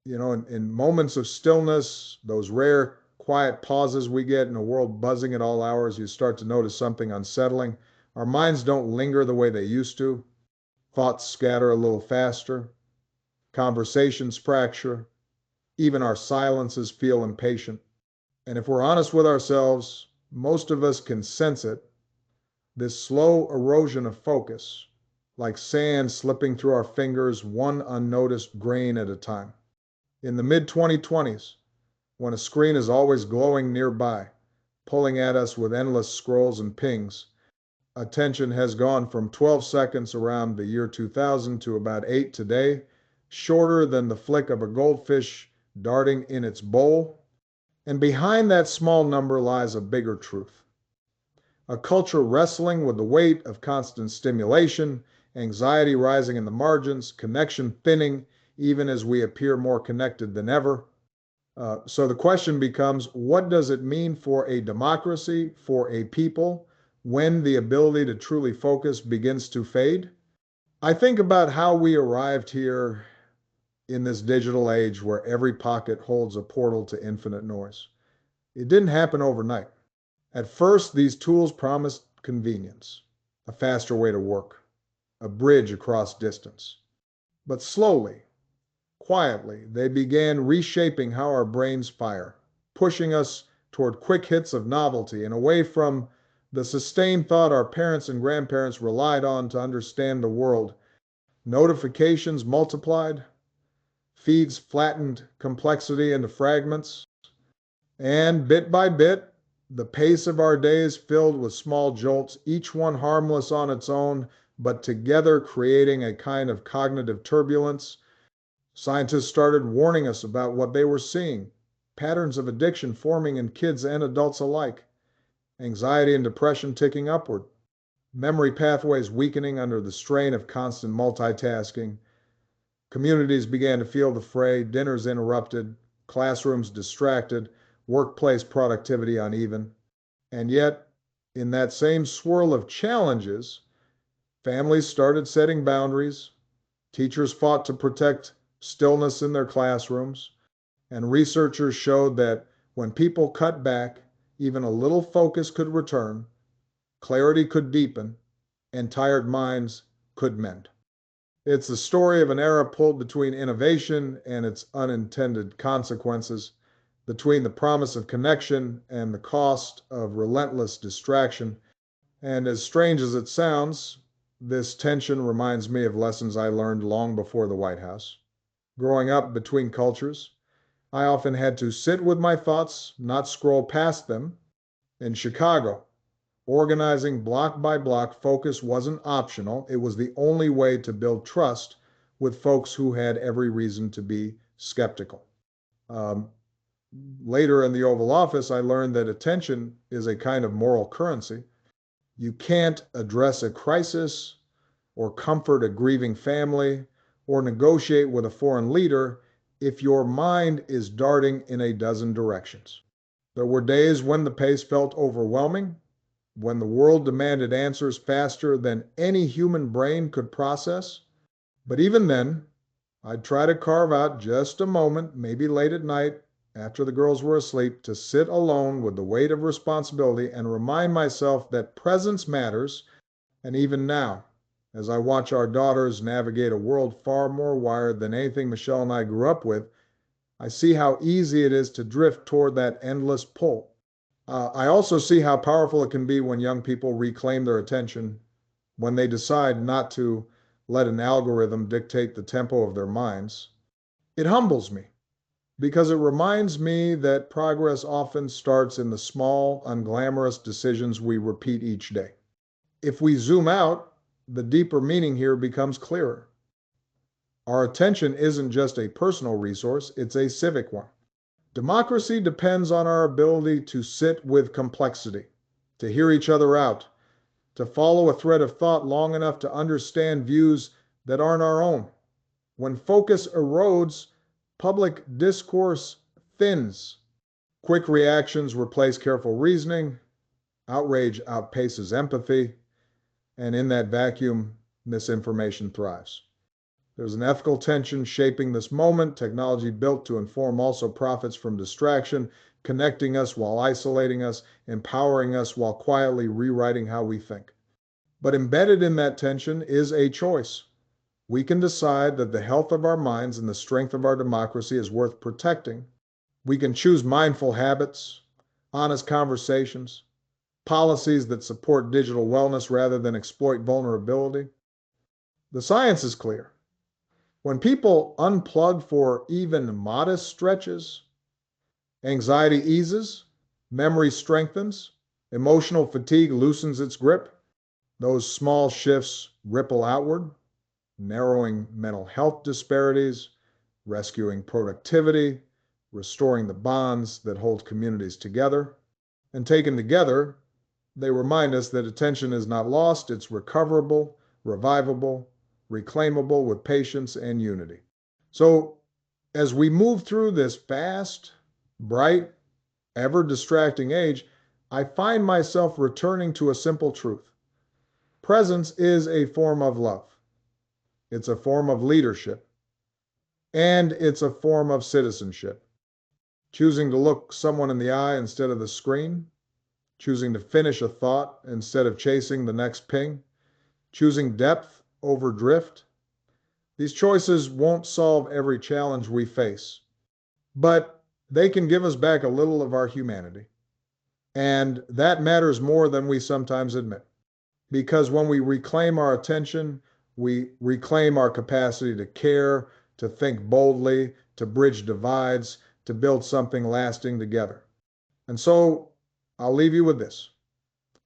In moments of stillness, those rare quiet pauses we get in a world buzzing at all hours, you start to notice something unsettling. Our minds don't linger the way they used to. Thoughts scatter a little faster. Conversations fracture. Even our silences feel impatient. And if we're honest with ourselves, most of us can sense it, this slow erosion of focus, like sand slipping through our fingers, one unnoticed grain at a time. In the mid 2020s, when a screen is always glowing nearby, pulling at us with endless scrolls and pings, attention has gone from 12 seconds around the year 2000 to about 8 today, shorter than the flick of a goldfish darting in its bowl. And behind that small number lies a bigger truth. A culture wrestling with the weight of constant stimulation, anxiety rising in the margins, connection thinning even as we appear more connected than ever. So the question becomes, what does it mean for a democracy, for a people, when the ability to truly focus begins to fade? I think about how we arrived here in this digital age where every pocket holds a portal to infinite noise. It didn't happen overnight. At first, these tools promised convenience, a faster way to work, a bridge across distance. But slowly, quietly, they began reshaping how our brains fire, pushing us toward quick hits of novelty and away from the sustained thought our parents and grandparents relied on to understand the world. Notifications multiplied, feeds flattened complexity into fragments, and bit by bit, the pace of our days filled with small jolts, each one harmless on its own, but together creating a kind of cognitive turbulence. Scientists started warning us about what they were seeing, patterns of addiction forming in kids and adults alike, anxiety and depression ticking upward, memory pathways weakening under the strain of constant multitasking. Communities began to feel the fray, dinners interrupted, classrooms distracted, workplace productivity uneven. And yet, in that same swirl of challenges, families started setting boundaries, teachers fought to protect stillness in their classrooms, and researchers showed that when people cut back, even a little focus could return, clarity could deepen, and tired minds could mend. It's the story of an era pulled between innovation and its unintended consequences, between the promise of connection and the cost of relentless distraction. And as strange as it sounds, this tension reminds me of lessons I learned long before the White House. Growing up between cultures, I often had to sit with my thoughts, not scroll past them. In Chicago, organizing block by block focus wasn't optional, it was the only way to build trust with folks who had every reason to be skeptical. Um, Later in the Oval Office, I learned that attention is a kind of moral currency. You can't address a crisis or comfort a grieving family or negotiate with a foreign leader if your mind is darting in a dozen directions. There were days when the pace felt overwhelming, when the world demanded answers faster than any human brain could process. But even then, I'd try to carve out just a moment, maybe late at night, after the girls were asleep, to sit alone with the weight of responsibility and remind myself that presence matters. And even now, as I watch our daughters navigate a world far more wired than anything Michelle and I grew up with, I see how easy it is to drift toward that endless pull. I also see how powerful it can be when young people reclaim their attention, when they decide not to let an algorithm dictate the tempo of their minds. It humbles me because it reminds me that progress often starts in the small, unglamorous decisions we repeat each day. If we zoom out, the deeper meaning here becomes clearer. Our attention isn't just a personal resource, it's a civic one. Democracy depends on our ability to sit with complexity, to hear each other out, to follow a thread of thought long enough to understand views that aren't our own. When focus erodes, public discourse thins. Quick reactions replace careful reasoning, outrage outpaces empathy, and in that vacuum, misinformation thrives. There's an ethical tension shaping this moment. Technology built to inform also profits from distraction, connecting us while isolating us, empowering us while quietly rewriting how we think. But embedded in that tension is a choice. We can decide that the health of our minds and the strength of our democracy is worth protecting. We can choose mindful habits, honest conversations, policies that support digital wellness rather than exploit vulnerability. The science is clear. When people unplug for even modest stretches, anxiety eases, memory strengthens, emotional fatigue loosens its grip. Those small shifts ripple outward, narrowing mental health disparities, rescuing productivity, restoring the bonds that hold communities together. And taken together, they remind us that attention is not lost, it's recoverable, revivable, reclaimable with patience and unity. So, as we move through this fast, bright, ever distracting age, I find myself returning to a simple truth. Presence is a form of love, it's a form of leadership, and it's a form of citizenship. Choosing to look someone in the eye instead of the screen, choosing to finish a thought instead of chasing the next ping, choosing depth over drift. These choices won't solve every challenge we face, but they can give us back a little of our humanity. And that matters more than we sometimes admit. Because when we reclaim our attention, we reclaim our capacity to care, to think boldly, to bridge divides, to build something lasting together. And so I'll leave you with this.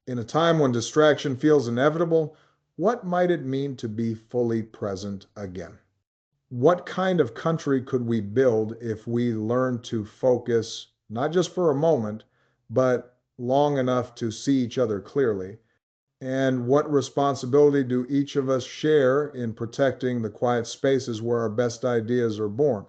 In a time when distraction feels inevitable, what might it mean to be fully present again? What kind of country could we build if we learned to focus, not just for a moment, but long enough to see each other clearly? And what responsibility do each of us share in protecting the quiet spaces where our best ideas are born?